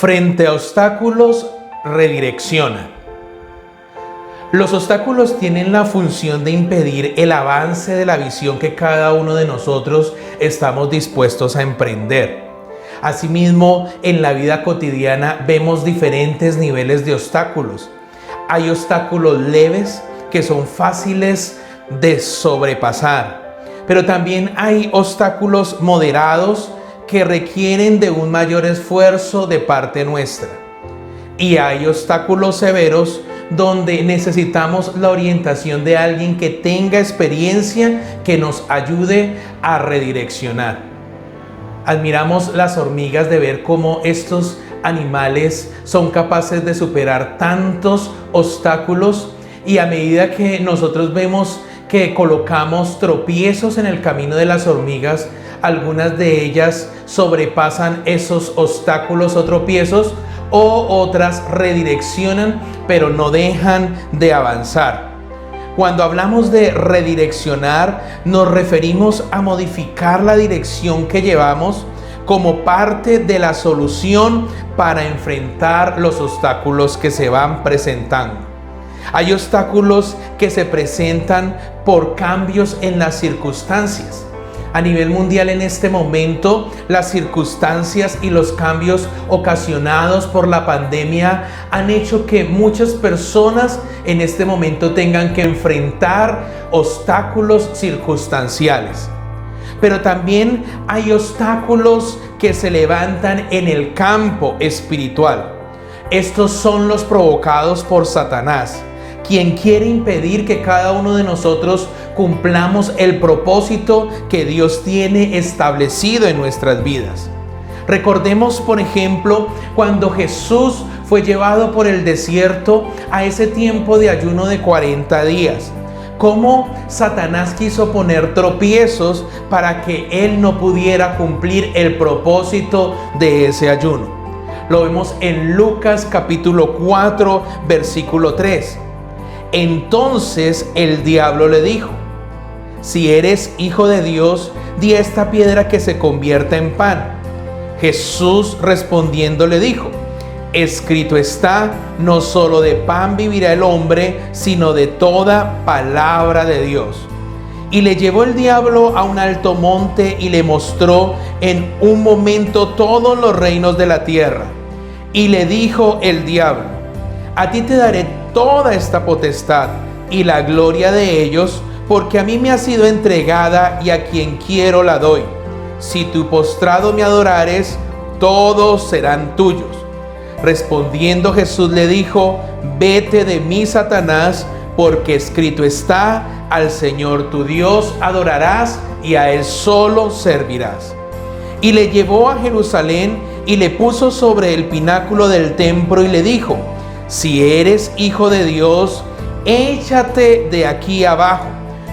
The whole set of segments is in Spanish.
Frente a obstáculos, redirecciona. Los obstáculos tienen la función de impedir el avance de la visión que cada uno de nosotros estamos dispuestos a emprender. Asimismo, en la vida cotidiana vemos diferentes niveles de obstáculos. Hay obstáculos leves que son fáciles de sobrepasar, pero también hay obstáculos moderados que requieren de un mayor esfuerzo de parte nuestra. Y hay obstáculos severos donde necesitamos la orientación de alguien que tenga experiencia que nos ayude a redireccionar. Admiramos las hormigas de ver cómo estos animales son capaces de superar tantos obstáculos, y a medida que nosotros vemos que colocamos tropiezos en el camino de las hormigas, algunas de ellas sobrepasan esos obstáculos o tropiezos, o otras redireccionan, pero no dejan de avanzar. Cuando hablamos de redireccionar, nos referimos a modificar la dirección que llevamos como parte de la solución para enfrentar los obstáculos que se van presentando. Hay obstáculos que se presentan por cambios en las circunstancias. A nivel mundial en este momento, las circunstancias y los cambios ocasionados por la pandemia han hecho que muchas personas en este momento tengan que enfrentar obstáculos circunstanciales. Pero también hay obstáculos que se levantan en el campo espiritual. Estos son los provocados por Satanás, quien quiere impedir que cada uno de nosotros cumplamos el propósito que Dios tiene establecido en nuestras vidas. Recordemos, por ejemplo, cuando Jesús fue llevado por el desierto a ese tiempo de ayuno de 40 días. Cómo Satanás quiso poner tropiezos para que él no pudiera cumplir el propósito de ese ayuno. Lo vemos en Lucas capítulo 4, versículo 3. Entonces el diablo le dijo: si eres hijo de Dios, di a esta piedra que se convierta en pan. Jesús respondiendo le dijo: escrito está, no solo de pan vivirá el hombre, sino de toda palabra de Dios. Y le llevó el diablo a un alto monte y le mostró en un momento todos los reinos de la tierra. Y le dijo el diablo: a ti te daré toda esta potestad y la gloria de ellos, porque a mí me ha sido entregada y a quien quiero la doy. Si tú postrado me adorares, todos serán tuyos. Respondiendo Jesús le dijo: vete de mí, Satanás, porque escrito está, al Señor tu Dios adorarás y a Él solo servirás. Y le llevó a Jerusalén y le puso sobre el pináculo del templo y le dijo: si eres hijo de Dios, échate de aquí abajo,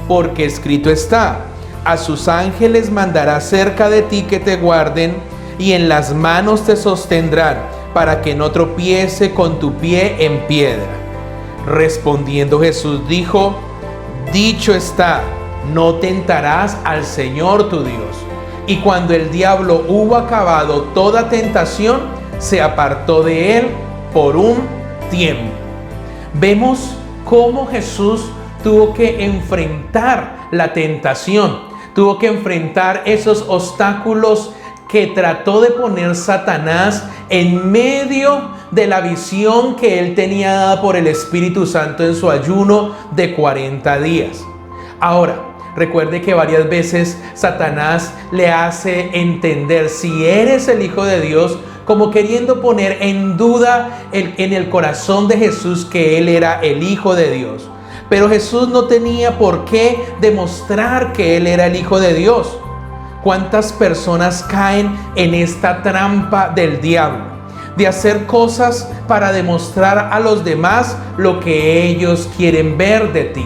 porque escrito está, a sus ángeles mandará cerca de ti que te guarden, y en las manos te sostendrán, para que no tropiece con tu pie en piedra. Respondiendo Jesús dijo: dicho está, no tentarás al Señor tu Dios. Y cuando el diablo hubo acabado toda tentación, se apartó de él por un tiempo. Vemos cómo Jesús tuvo que enfrentar la tentación, tuvo que enfrentar esos obstáculos que trató de poner Satanás en medio de la visión que él tenía dada por el Espíritu Santo en su ayuno de 40 días. Ahora, recuerde que varias veces Satanás le hace entender: si eres el Hijo de Dios, como queriendo poner en duda en el corazón de Jesús que él era el Hijo de Dios. Pero Jesús no tenía por qué demostrar que él era el Hijo de Dios. ¿Cuántas personas caen en esta trampa del diablo? De hacer cosas para demostrar a los demás lo que ellos quieren ver de ti.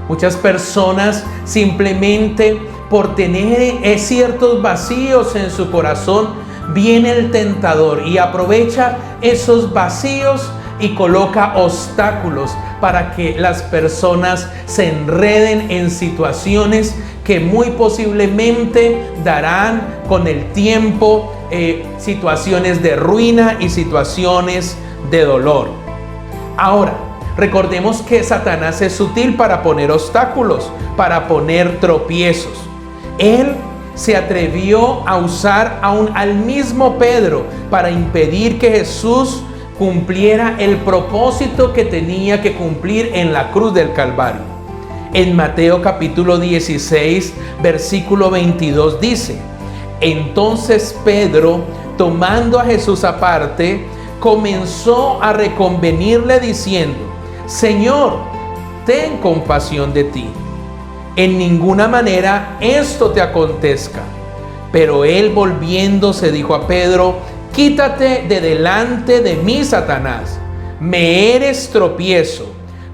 Muchas personas simplemente por tener ciertos vacíos en su corazón, viene el tentador y aprovecha esos vacíos y coloca obstáculos para que las personas se enreden en situaciones que muy posiblemente darán con el tiempo situaciones de ruina y situaciones de dolor. Ahora, recordemos que Satanás es sutil para poner obstáculos, para poner tropiezos. Él se atrevió a usar aún al mismo Pedro para impedir que Jesús cumpliera el propósito que tenía que cumplir en la cruz del Calvario. En Mateo capítulo 16, versículo 22 dice: entonces Pedro, tomando a Jesús aparte, comenzó a reconvenirle diciendo: Señor, ten compasión de ti. En ninguna manera esto te acontezca. Pero él, volviéndose, dijo a Pedro: quítate de delante de mí, Satanás. Me eres tropiezo,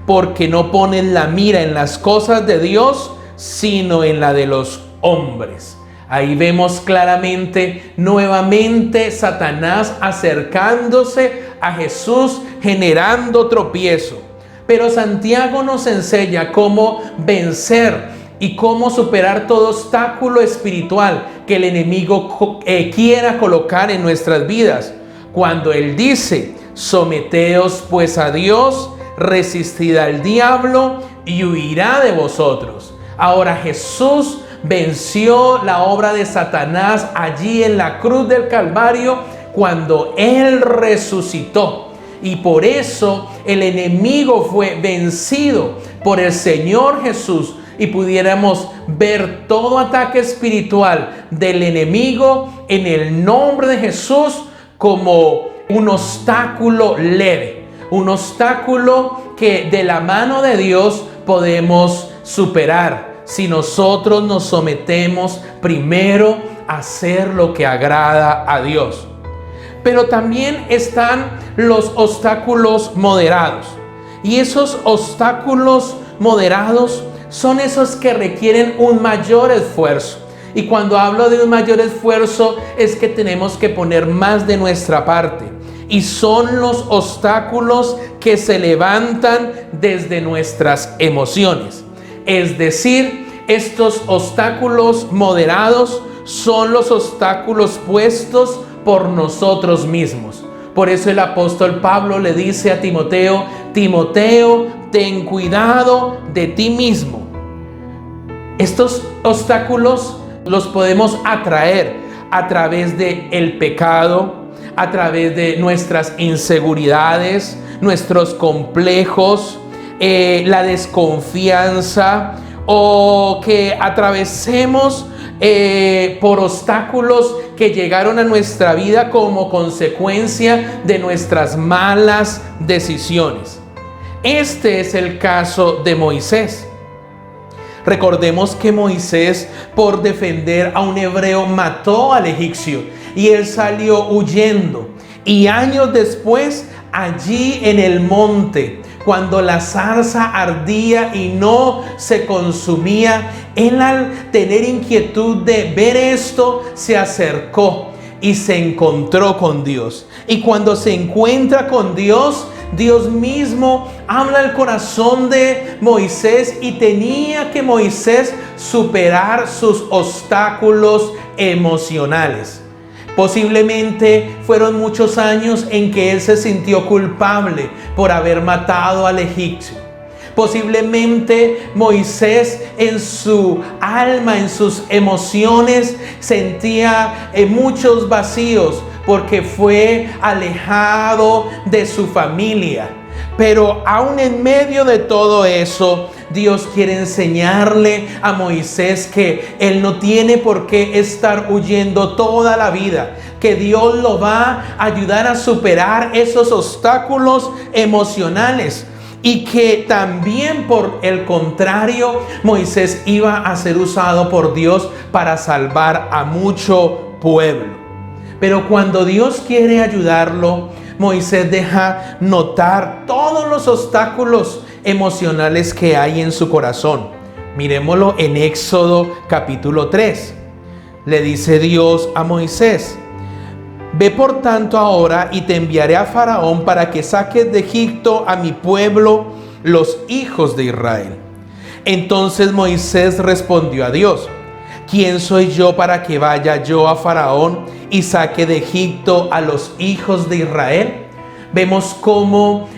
porque no pones la mira en las cosas de Dios, sino en la de los hombres. Ahí vemos claramente nuevamente Satanás acercándose a Jesús, generando tropiezo. Pero Santiago nos enseña cómo vencer y cómo superar todo obstáculo espiritual que el enemigo quiera colocar en nuestras vidas. Cuando él dice: someteos pues a Dios, resistid al diablo y huirá de vosotros. Ahora Jesús venció la obra de Satanás allí en la cruz del Calvario cuando él resucitó. Y por eso el enemigo fue vencido por el Señor Jesús, y pudiéramos ver todo ataque espiritual del enemigo en el nombre de Jesús como un obstáculo leve, un obstáculo que de la mano de Dios podemos superar si nosotros nos sometemos primero a hacer lo que agrada a Dios. Pero también están los obstáculos moderados. Y esos obstáculos moderados son esos que requieren un mayor esfuerzo. Y cuando hablo de un mayor esfuerzo es que tenemos que poner más de nuestra parte. Y son los obstáculos que se levantan desde nuestras emociones. Es decir, estos obstáculos moderados son los obstáculos puestos por nosotros mismos. Por eso el apóstol Pablo le dice a Timoteo: Timoteo, ten cuidado de ti mismo. Estos obstáculos los podemos atraer a través del pecado, a través de nuestras inseguridades, nuestros complejos, la desconfianza, o que atravesemos por obstáculos que llegaron a nuestra vida como consecuencia de nuestras malas decisiones. Este es el caso de Moisés. Recordemos que Moisés, por defender a un hebreo, mató al egipcio y él salió huyendo. Y años después, allí en el monte, cuando la zarza ardía y no se consumía, él, al tener inquietud de ver esto, se acercó y se encontró con Dios. Y cuando se encuentra con Dios, Dios mismo habla al corazón de Moisés, y tenía que Moisés superar sus obstáculos emocionales. Posiblemente fueron muchos años en que él se sintió culpable por haber matado al egipcio. Posiblemente Moisés en su alma, en sus emociones, sentía muchos vacíos porque fue alejado de su familia. Pero aún en medio de todo eso, Dios quiere enseñarle a Moisés que él no tiene por qué estar huyendo toda la vida, que Dios lo va a ayudar a superar esos obstáculos emocionales, y que también, por el contrario, Moisés iba a ser usado por Dios para salvar a mucho pueblo. Pero cuando Dios quiere ayudarlo, Moisés deja notar todos los obstáculos emocionales que hay en su corazón. Miremoslo en Éxodo capítulo 3. Le dice Dios a Moisés: ve por tanto ahora y te enviaré a Faraón para que saques de Egipto a mi pueblo, los hijos de Israel. Entonces Moisés respondió a Dios: ¿quién soy yo para que vaya yo a Faraón y saque de Egipto a los hijos de Israel? Vemos cómo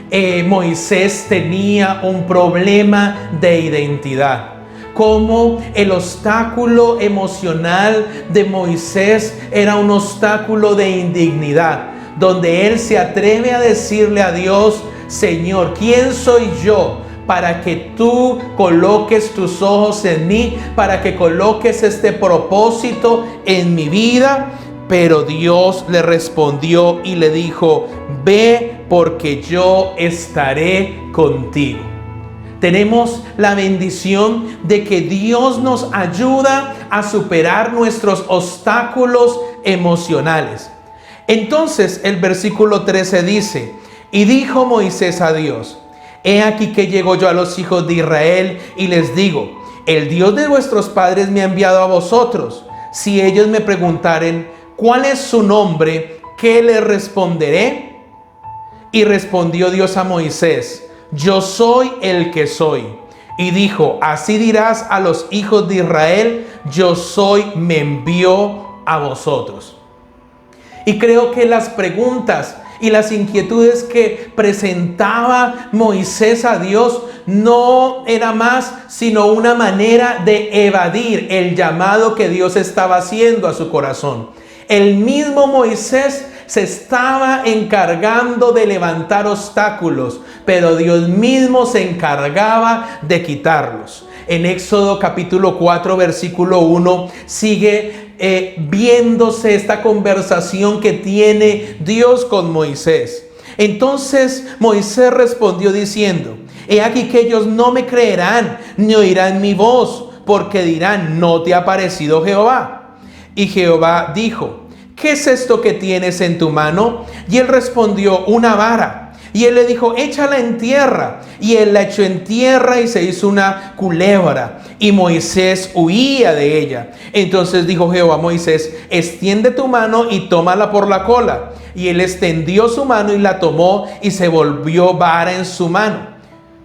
Moisés tenía un problema de identidad, cómo el obstáculo emocional de Moisés era un obstáculo de indignidad, donde él se atreve a decirle a Dios: Señor, ¿quién soy yo para que tú coloques tus ojos en mí, para que coloques este propósito en mi vida? Pero Dios le respondió y le dijo: ve, porque yo estaré contigo. Tenemos la bendición de que Dios nos ayuda a superar nuestros obstáculos emocionales. Entonces el versículo 13 dice: y dijo Moisés a Dios: he aquí que llego yo a los hijos de Israel y les digo: el Dios de vuestros padres me ha enviado a vosotros. Si ellos me preguntaren: ¿cuál es su nombre?, ¿qué le responderé? Y respondió Dios a Moisés: yo soy el que soy. Y dijo: así dirás a los hijos de Israel: yo soy, me envió a vosotros. Y creo que las preguntas y las inquietudes que presentaba Moisés a Dios no era más sino una manera de evadir el llamado que Dios estaba haciendo a su corazón. El mismo Moisés se estaba encargando de levantar obstáculos, pero Dios mismo se encargaba de quitarlos. En Éxodo capítulo 4 versículo 1 sigue viéndose esta conversación que tiene Dios con Moisés. Entonces Moisés respondió diciendo: he aquí que ellos no me creerán ni oirán mi voz, porque dirán: ¿no te ha parecido Jehová? Y Jehová dijo: ¿qué es esto que tienes en tu mano? Y él respondió: una vara. Y él le dijo: échala en tierra. Y él la echó en tierra y se hizo una culebra. Y Moisés huía de ella. Entonces dijo Jehová a Moisés: extiende tu mano y tómala por la cola. Y él extendió su mano y la tomó, y se volvió vara en su mano.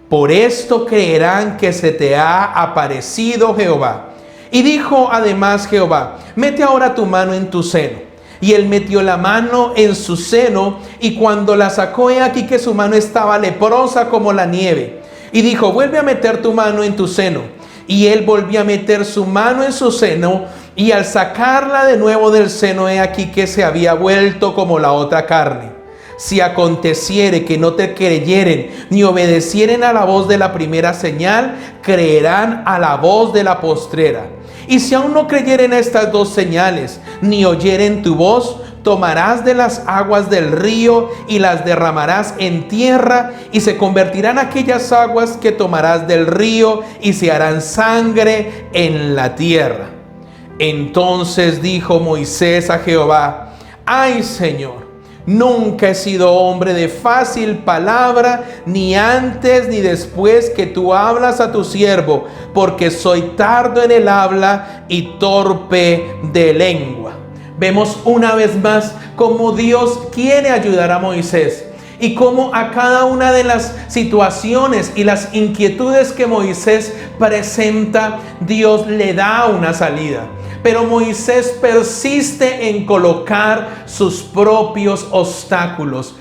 Por esto creerán que se te ha aparecido Jehová. Y dijo además Jehová: mete ahora tu mano en tu seno. Y él metió la mano en su seno, y cuando la sacó, he aquí que su mano estaba leprosa como la nieve. Y dijo: vuelve a meter tu mano en tu seno. Y él volvió a meter su mano en su seno, y al sacarla de nuevo del seno, he aquí que se había vuelto como la otra carne. Si aconteciere que no te creyeren ni obedecieren a la voz de la primera señal, creerán a la voz de la postrera. Y si aún no creyeren a estas dos señales, ni oyeren tu voz, tomarás de las aguas del río y las derramarás en tierra, y se convertirán aquellas aguas que tomarás del río y se harán sangre en la tierra. Entonces dijo Moisés a Jehová: ay, Señor, nunca he sido hombre de fácil palabra, ni antes ni después que tú hablas a tu siervo, porque soy tardo en el habla y torpe de lengua. Vemos una vez más cómo Dios quiere ayudar a Moisés y cómo a cada una de las situaciones y las inquietudes que Moisés presenta, Dios le da una salida. Pero Moisés persiste en colocar sus propios obstáculos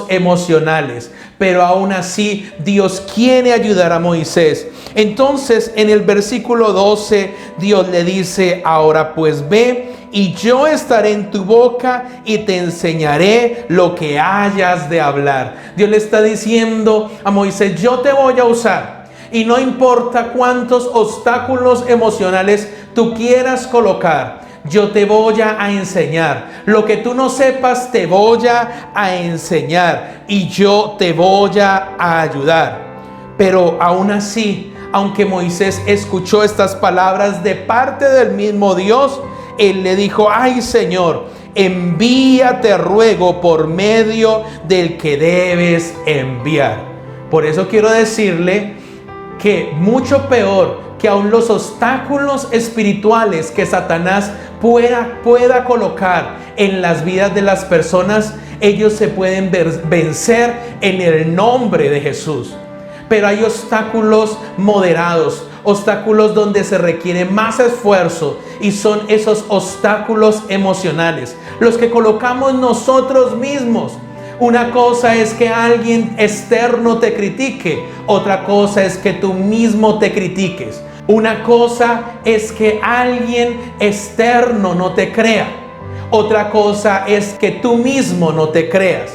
emocionales. Pero aún así Dios quiere ayudar a Moisés. Entonces en el versículo 12 Dios le dice: ahora pues ve, y yo estaré en tu boca y te enseñaré lo que hayas de hablar. Dios le está diciendo a Moisés: yo te voy a usar. Y no importa cuántos obstáculos emocionales tú quieras colocar, yo te voy a enseñar. Lo que tú no sepas, te voy a enseñar. Y yo te voy a ayudar. Pero aún así, aunque Moisés escuchó estas palabras de parte del mismo Dios, él le dijo: ay, Señor, envíate, ruego, por medio del que debes enviar. Por eso quiero decirle que mucho peor que aún los obstáculos espirituales que Satanás pueda colocar en las vidas de las personas, ellos se pueden vencer en el nombre de Jesús. Pero hay obstáculos moderados, obstáculos donde se requiere más esfuerzo, y son esos obstáculos emocionales, los que colocamos nosotros mismos. Una cosa es que alguien externo te critique, otra cosa es que tú mismo te critiques. Una cosa es que alguien externo no te crea, otra cosa es que tú mismo no te creas.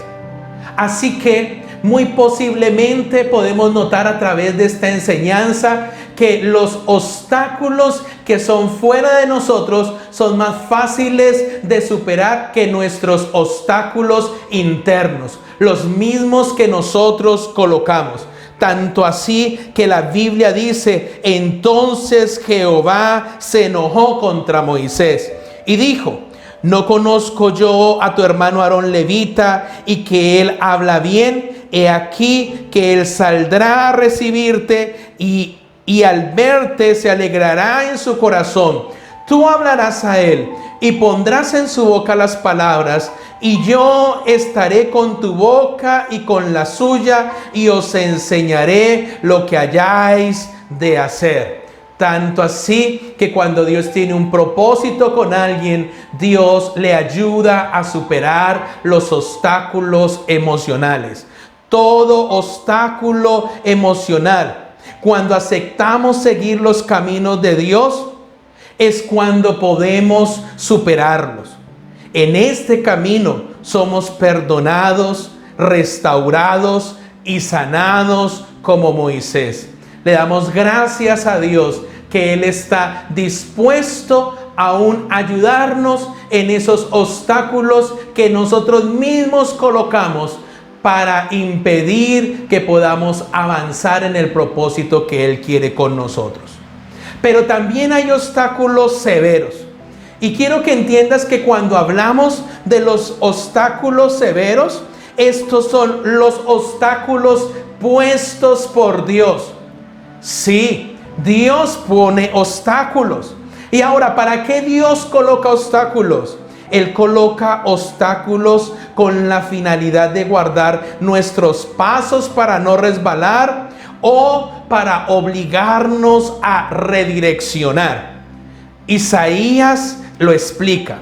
Así que muy posiblemente podemos notar a través de esta enseñanza que los obstáculos que son fuera de nosotros son más fáciles de superar que nuestros obstáculos internos, los mismos que nosotros colocamos. Tanto así que la Biblia dice: entonces Jehová se enojó contra Moisés y dijo: ¿no conozco yo a tu hermano Aarón levita, y que él habla bien? He aquí que él saldrá a recibirte, y al verte se alegrará en su corazón. Tú hablarás a él y pondrás en su boca las palabras, y yo estaré con tu boca y con la suya, y os enseñaré lo que hayáis de hacer. Tanto así que cuando Dios tiene un propósito con alguien, Dios le ayuda a superar los obstáculos emocionales. Todo obstáculo emocional, cuando aceptamos seguir los caminos de Dios, es cuando podemos superarlos. En este camino somos perdonados, restaurados y sanados como Moisés. Le damos gracias a Dios que Él está dispuesto aún a ayudarnos en esos obstáculos que nosotros mismos colocamos para impedir que podamos avanzar en el propósito que Él quiere con nosotros. Pero también hay obstáculos severos. Y quiero que entiendas que cuando hablamos de los obstáculos severos, estos son los obstáculos puestos por Dios. Sí, Dios pone obstáculos. Y ahora, ¿para qué Dios coloca obstáculos? Él coloca obstáculos con la finalidad de guardar nuestros pasos para no resbalar, o para obligarnos a redireccionar. Isaías lo explica: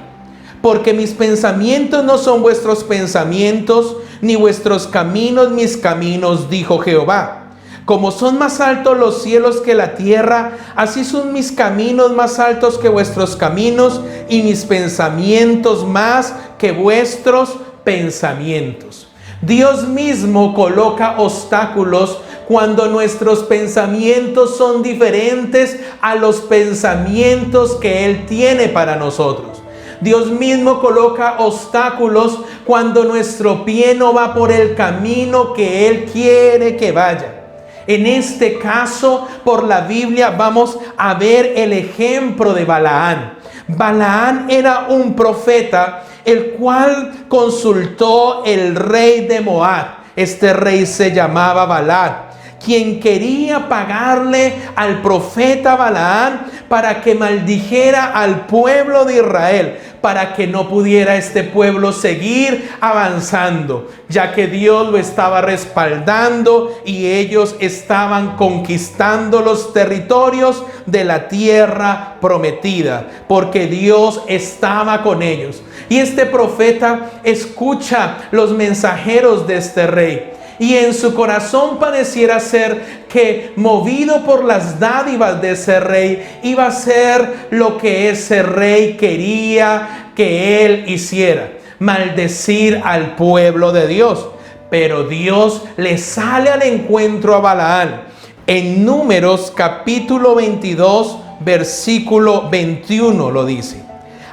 porque mis pensamientos no son vuestros pensamientos, ni vuestros caminos mis caminos, dijo Jehová. Como son más altos los cielos que la tierra, así son mis caminos más altos que vuestros caminos, y mis pensamientos más que vuestros pensamientos. Dios mismo coloca obstáculos cuando nuestros pensamientos son diferentes a los pensamientos que Él tiene para nosotros. Dios mismo coloca obstáculos cuando nuestro pie no va por el camino que Él quiere que vaya. En este caso, por la Biblia, vamos a ver el ejemplo de Balaán. Balaán era un profeta, el cual consultó el rey de Moab. Este rey se llamaba Balac, quien quería pagarle al profeta Balaán para que maldijera al pueblo de Israel, para que no pudiera este pueblo seguir avanzando, ya que Dios lo estaba respaldando y ellos estaban conquistando los territorios de la tierra prometida, porque Dios estaba con ellos. Y este profeta escucha los mensajeros de este rey, y en su corazón pareciera ser que, movido por las dádivas de ese rey, iba a hacer lo que ese rey quería que él hiciera: maldecir al pueblo de Dios. Pero Dios le sale al encuentro a Balaán. En Números capítulo 22, versículo 21 lo dice: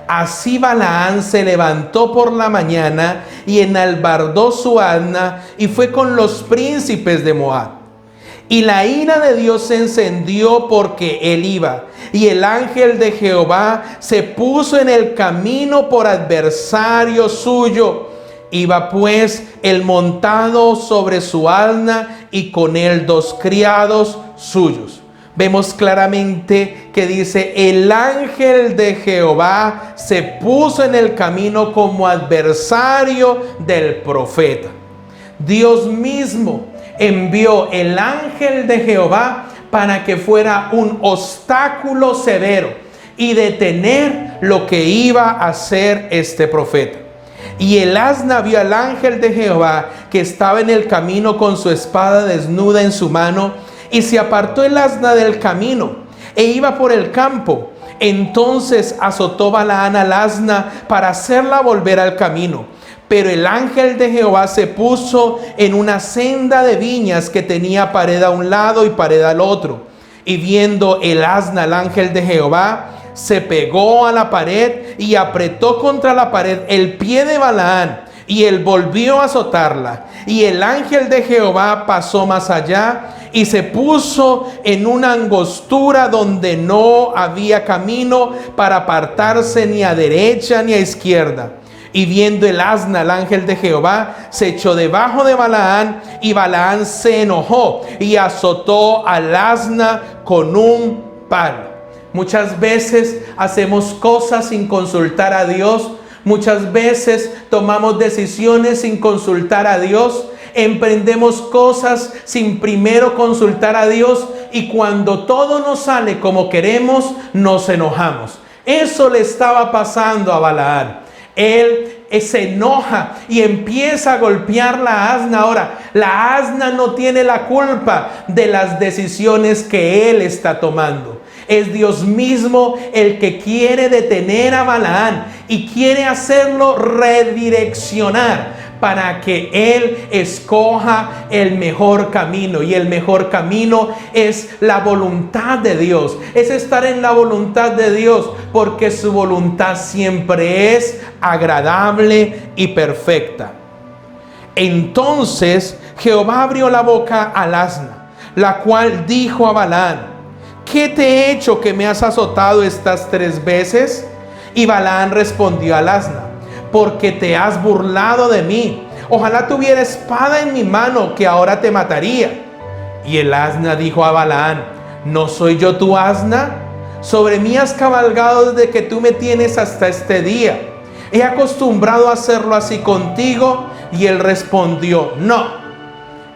así Balaán se levantó por la mañana y enalbardó su asna y fue con los príncipes de Moab. Y la ira de Dios se encendió porque él iba, y el ángel de Jehová se puso en el camino por adversario suyo. Iba pues el montado sobre su asna y con él 2 criados suyos. vemos claramente que dice: el ángel de Jehová se puso en el camino como adversario del profeta. Dios mismo envió el ángel de Jehová para que fuera un obstáculo severo y detener lo que iba a hacer este profeta. Y el asna vio al ángel de Jehová que estaba en el camino con su espada desnuda en su mano, y se apartó el asna del camino e iba por el campo. Entonces azotó Balaán al asna para hacerla volver al camino. Pero el ángel de Jehová se puso en una senda de viñas que tenía pared a un lado y pared al otro. Y viendo el asna al ángel de Jehová, se pegó a la pared y apretó contra la pared el pie de Balaán, y él volvió a azotarla. Y el ángel de Jehová pasó más allá y se puso en una angostura donde no había camino para apartarse ni a derecha ni a izquierda. Y viendo el asna al ángel de Jehová, se echó debajo de Balaán, y Balaán se enojó y azotó al asna con un palo. Muchas veces hacemos cosas sin consultar a Dios. Muchas veces tomamos decisiones sin consultar a Dios. Emprendemos cosas sin primero consultar a Dios, y cuando todo nos sale como queremos, nos enojamos. Eso le estaba pasando a Balaán. Él se enoja y empieza a golpear la asna. Ahora, la asna no tiene la culpa de las decisiones que él está tomando. Es Dios mismo el que quiere detener a Balaán y quiere hacerlo redireccionar para que él escoja el mejor camino. Y el mejor camino es la voluntad de Dios. Es estar en la voluntad de Dios, porque su voluntad siempre es agradable y perfecta. Entonces Jehová abrió la boca al asna, la cual dijo a Balaán: ¿qué te he hecho que me has azotado estas 3 veces? Y Balaán respondió al asna: porque te has burlado de mí. Ojalá tuviera espada en mi mano, que ahora te mataría. Y el asna dijo a Balaán: ¿no soy yo tu asna? Sobre mí has cabalgado desde que tú me tienes hasta este día. He acostumbrado a hacerlo así contigo. Y él respondió: no.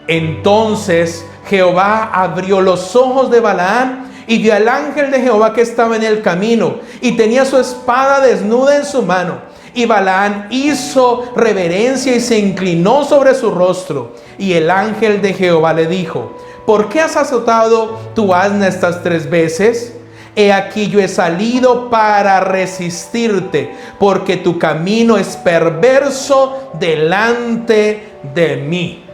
Entonces Jehová abrió los ojos de Balaán, y vio al ángel de Jehová que estaba en el camino, y tenía su espada desnuda en su mano. Y Balaán hizo reverencia y se inclinó sobre su rostro. Y el ángel de Jehová le dijo: ¿por qué has azotado tu asna estas 3 veces? He aquí yo he salido para resistirte, porque tu camino es perverso delante de mí.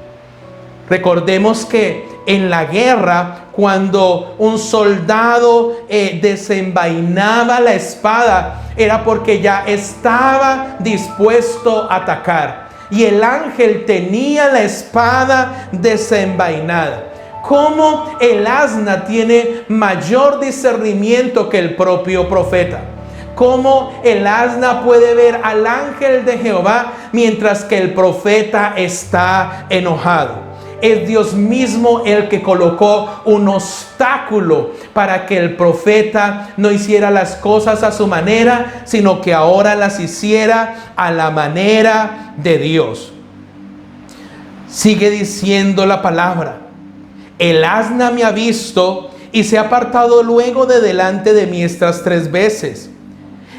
Recordemos que en la guerra, cuando un soldado desenvainaba la espada, era porque ya estaba dispuesto a atacar. Y el ángel tenía la espada desenvainada. ¿Cómo el asna tiene mayor discernimiento que el propio profeta? ¿Cómo el asna puede ver al ángel de Jehová mientras que el profeta está enojado? Es Dios mismo el que colocó un obstáculo para que el profeta no hiciera las cosas a su manera, sino que ahora las hiciera a la manera de Dios. Sigue diciendo la palabra: el asna me ha visto y se ha apartado luego de delante de mí estas 3 veces.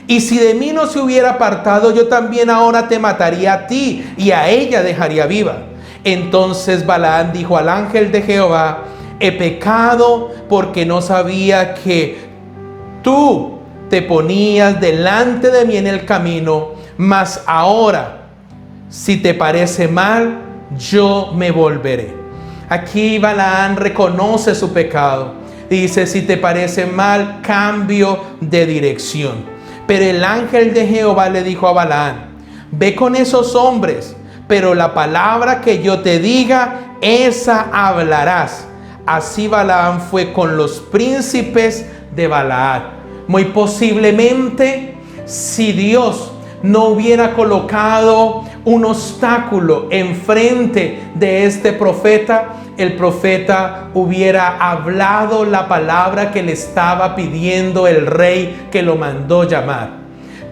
Y si de mí no se hubiera apartado, yo también ahora te mataría a ti y a ella dejaría viva. Entonces Balaán dijo al ángel de Jehová: he pecado porque no sabía que tú te ponías delante de mí en el camino, mas ahora, si te parece mal, yo me volveré. Aquí Balaán reconoce su pecado. Dice: si te parece mal, cambio de dirección. Pero el ángel de Jehová le dijo a Balaán: ve con esos hombres, pero la palabra que yo te diga, esa hablarás. Así Balaán fue con los príncipes de Balaad. Muy posiblemente, si Dios no hubiera colocado un obstáculo enfrente de este profeta, el profeta hubiera hablado la palabra que le estaba pidiendo el rey que lo mandó llamar.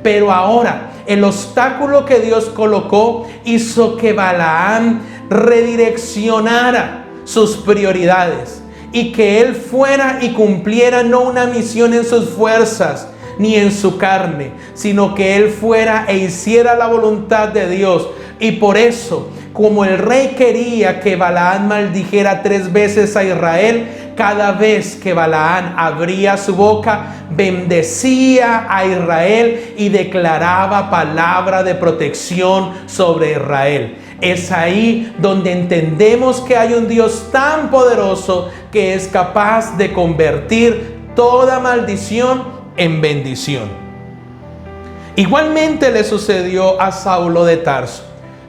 Pero ahora el obstáculo que Dios colocó hizo que Balaam redireccionara sus prioridades y que él fuera y cumpliera no una misión en sus fuerzas ni en su carne, sino que él fuera e hiciera la voluntad de Dios. Y por eso, como el rey quería que Balaam maldijera 3 veces a Israel, cada vez que Balaam abría su boca, bendecía a Israel y declaraba palabra de protección sobre Israel. Es ahí donde entendemos que hay un Dios tan poderoso que es capaz de convertir toda maldición en bendición. Igualmente le sucedió a Saulo de Tarso,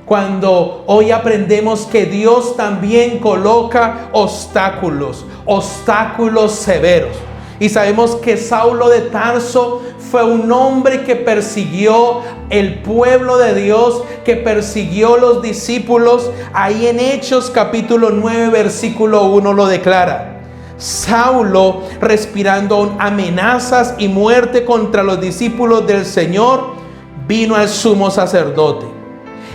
cuando hoy aprendemos que Dios también coloca obstáculos severos. Y sabemos que Saulo de Tarso fue un hombre que persiguió el pueblo de Dios, que persiguió los discípulos. Ahí en Hechos capítulo 9 versículo 1 lo declara. Saulo, respirando amenazas y muerte contra los discípulos del Señor, vino al sumo sacerdote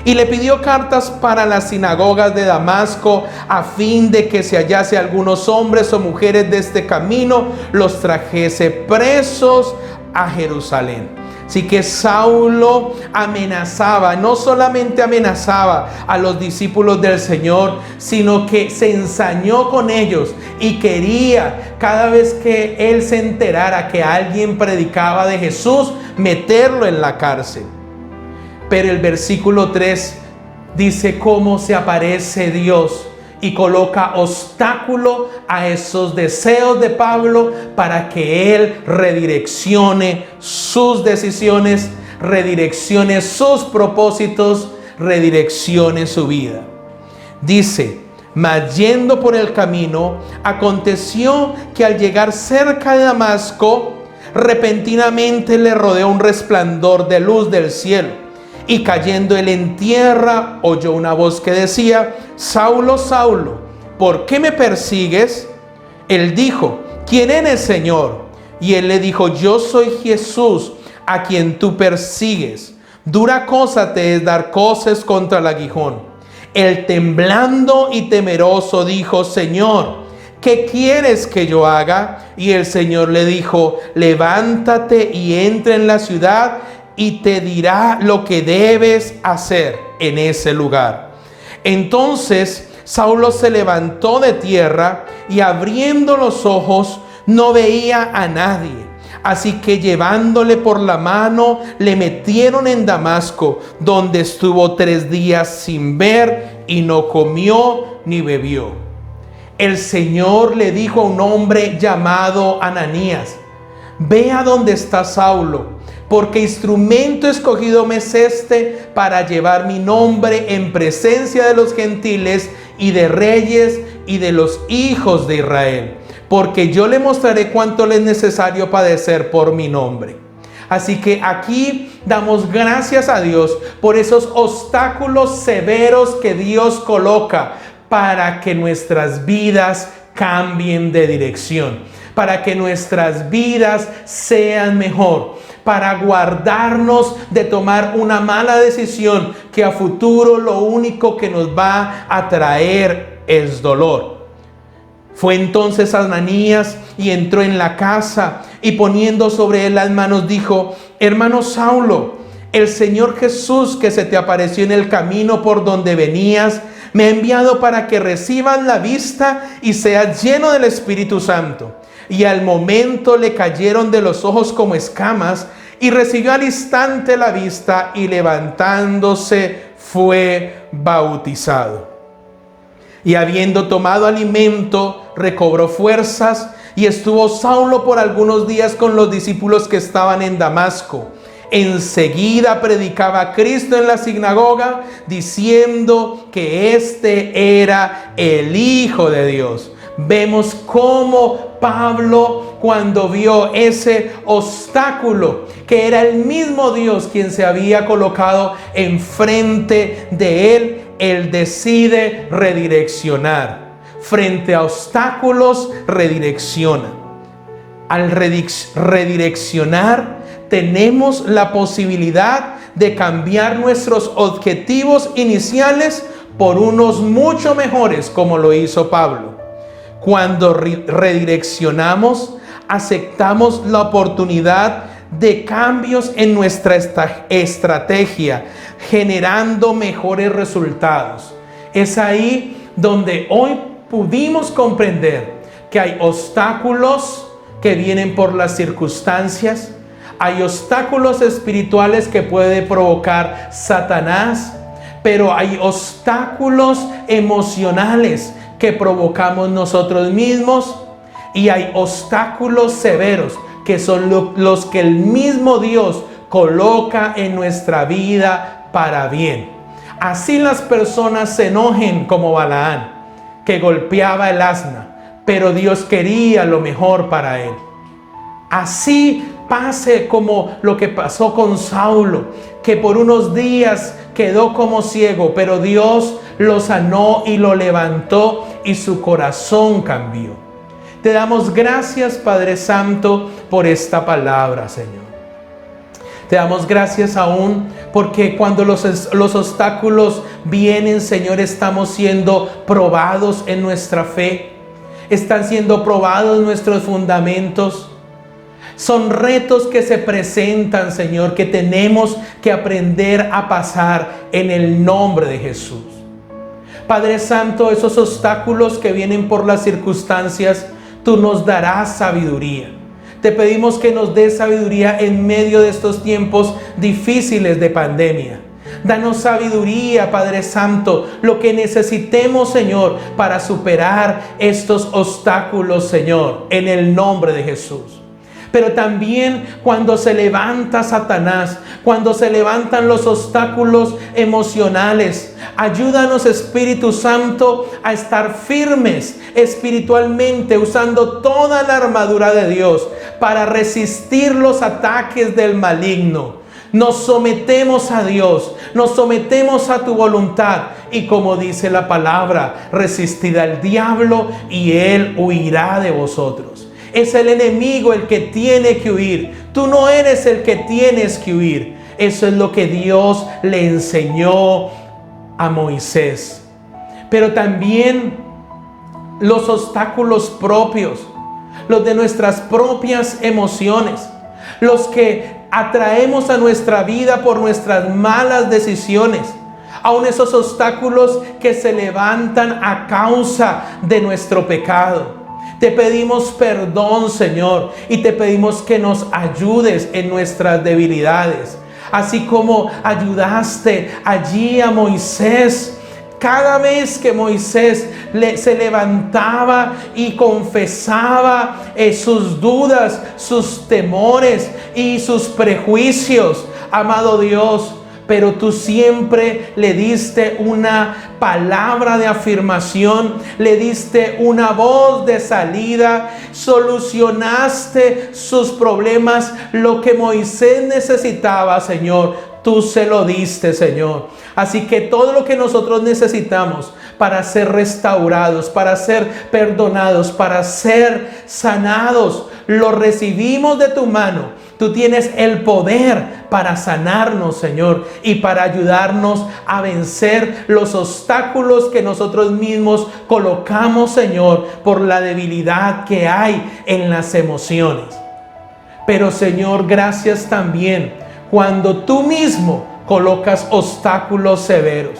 y le pidió cartas para las sinagogas de Damasco, a fin de que si hallase algunos hombres o mujeres de este camino, los trajese presos a Jerusalén. Así que Saulo amenazaba, no solamente amenazaba a los discípulos del Señor, sino que se ensañó con ellos y quería, cada vez que él se enterara que alguien predicaba de Jesús, meterlo en la cárcel. Pero el versículo 3 dice cómo se aparece Dios y coloca obstáculo a esos deseos de Pablo para que él redireccione sus decisiones, redireccione sus propósitos, redireccione su vida. Dice: mas yendo por el camino, aconteció que al llegar cerca de Damasco, repentinamente le rodeó un resplandor de luz del cielo. Y cayendo él en tierra, oyó una voz que decía: Saulo, Saulo, ¿por qué me persigues? Él dijo: ¿quién eres, Señor? Y él le dijo: yo soy Jesús, a quien tú persigues. Dura cosa te es dar coces contra el aguijón. Él, temblando y temeroso, dijo: Señor, ¿qué quieres que yo haga? Y el Señor le dijo: levántate y entra en la ciudad, y te dirá lo que debes hacer en ese lugar. Entonces Saulo se levantó de tierra y, abriendo los ojos, no veía a nadie. Así que, llevándole por la mano, le metieron en Damasco, donde estuvo 3 días sin ver, y no comió ni bebió. El Señor le dijo a un hombre llamado Ananías: ve a donde está Saulo, porque instrumento escogido me es este para llevar mi nombre en presencia de los gentiles y de reyes y de los hijos de Israel, porque yo le mostraré cuánto le es necesario padecer por mi nombre. Así que aquí damos gracias a Dios por esos obstáculos severos que Dios coloca para que nuestras vidas cambien de dirección, para que nuestras vidas sean mejor, para guardarnos de tomar una mala decisión que a futuro lo único que nos va a traer es dolor. Fue entonces Ananías y entró en la casa, y poniendo sobre él las manos dijo: hermano Saulo, el Señor Jesús, que se te apareció en el camino por donde venías, me ha enviado para que recibas la vista y seas lleno del Espíritu Santo. Y al momento le cayeron de los ojos como escamas, y recibió al instante la vista, y levantándose fue bautizado. Y habiendo tomado alimento, recobró fuerzas, y estuvo Saulo por algunos días con los discípulos que estaban en Damasco. Enseguida predicaba a Cristo en la sinagoga, diciendo que este era el Hijo de Dios. Vemos cómo Pablo, cuando vio ese obstáculo, que era el mismo Dios quien se había colocado enfrente de él decide redireccionar. frente a obstáculos, redirecciona. Al redireccionar, tenemos la posibilidad de cambiar nuestros objetivos iniciales por unos mucho mejores, como lo hizo Pablo. Cuando redireccionamos, aceptamos la oportunidad de cambios en nuestra estrategia, generando mejores resultados. Es ahí donde hoy pudimos comprender que hay obstáculos que vienen por las circunstancias, hay obstáculos espirituales que puede provocar Satanás, pero hay obstáculos emocionales que provocamos nosotros mismos, y hay obstáculos severos que son los que el mismo Dios coloca en nuestra vida para bien. Así las personas se enojen como Balaán, que golpeaba el asna, pero Dios quería lo mejor para él. Así pase como lo que pasó con Saulo, que por unos días quedó como ciego, pero Dios lo sanó y lo levantó y su corazón cambió. Te damos gracias, Padre Santo, por esta palabra, Señor. Te damos gracias aún porque cuando los obstáculos vienen, Señor, estamos siendo probados en nuestra fe. Están siendo probados nuestros fundamentos. Son retos que se presentan, Señor, que tenemos que aprender a pasar en el nombre de Jesús. Padre Santo, esos obstáculos que vienen por las circunstancias, tú nos darás sabiduría. Te pedimos que nos des sabiduría en medio de estos tiempos difíciles de pandemia. Danos sabiduría, Padre Santo, lo que necesitemos, Señor, para superar estos obstáculos, Señor, en el nombre de Jesús. Pero también cuando se levanta Satanás, cuando se levantan los obstáculos emocionales, ayúdanos, Espíritu Santo, a estar firmes espiritualmente, usando toda la armadura de Dios para resistir los ataques del maligno. Nos sometemos a Dios, nos sometemos a tu voluntad y, como dice la palabra, resistid al diablo y él huirá de vosotros. Es el enemigo el que tiene que huir. Tú no eres el que tienes que huir. Eso es lo que Dios le enseñó a Moisés. Pero también los obstáculos propios, los de nuestras propias emociones, los que atraemos a nuestra vida por nuestras malas decisiones, aun esos obstáculos que se levantan a causa de nuestro pecado. Te pedimos perdón, Señor, y te pedimos que nos ayudes en nuestras debilidades. Así como ayudaste allí a Moisés. Cada vez que Moisés se levantaba y confesaba sus dudas, sus temores y sus prejuicios, amado Dios, pero tú siempre le diste una palabra de afirmación, le diste una voz de salida, solucionaste sus problemas. Lo que Moisés necesitaba, Señor, tú se lo diste, Señor. Así que todo lo que nosotros necesitamos para ser restaurados, para ser perdonados, para ser sanados, lo recibimos de tu mano. Tú tienes el poder para sanarnos, Señor, y para ayudarnos a vencer los obstáculos que nosotros mismos colocamos, Señor, por la debilidad que hay en las emociones. Pero, Señor, gracias también cuando tú mismo colocas obstáculos severos.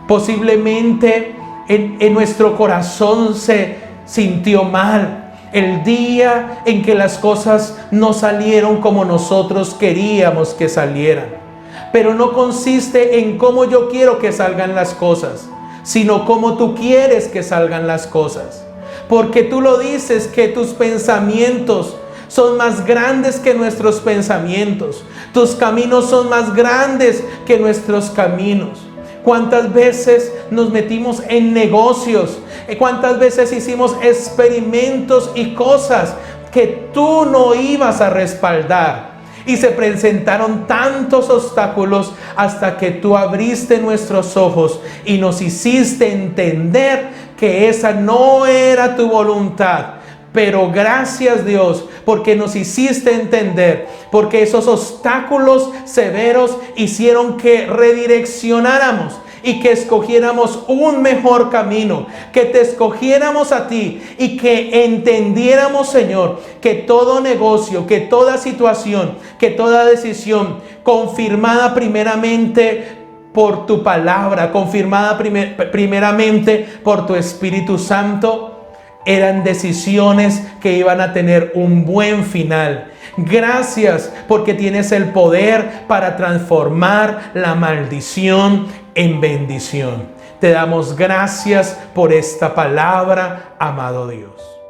Posiblemente en nuestro corazón se sintió mal el día en que las cosas no salieron como nosotros queríamos que salieran. Pero no consiste en cómo yo quiero que salgan las cosas, sino cómo tú quieres que salgan las cosas. Porque tú lo dices, que tus pensamientos son más grandes que nuestros pensamientos. Tus caminos son más grandes que nuestros caminos. ¿Cuántas veces nos metimos en negocios? ¿Cuántas veces hicimos experimentos y cosas que tú no ibas a respaldar? Y se presentaron tantos obstáculos hasta que tú abriste nuestros ojos y nos hiciste entender que esa no era tu voluntad. Pero gracias, Dios, porque nos hiciste entender, porque esos obstáculos severos hicieron que redireccionáramos y que escogiéramos un mejor camino, que te escogiéramos a ti y que entendiéramos, Señor, que todo negocio, que toda situación, que toda decisión confirmada primeramente por tu palabra, confirmada primeramente por tu Espíritu Santo, eran decisiones que iban a tener un buen final. Gracias porque tienes el poder para transformar la maldición en bendición. Te damos gracias por esta palabra, amado Dios.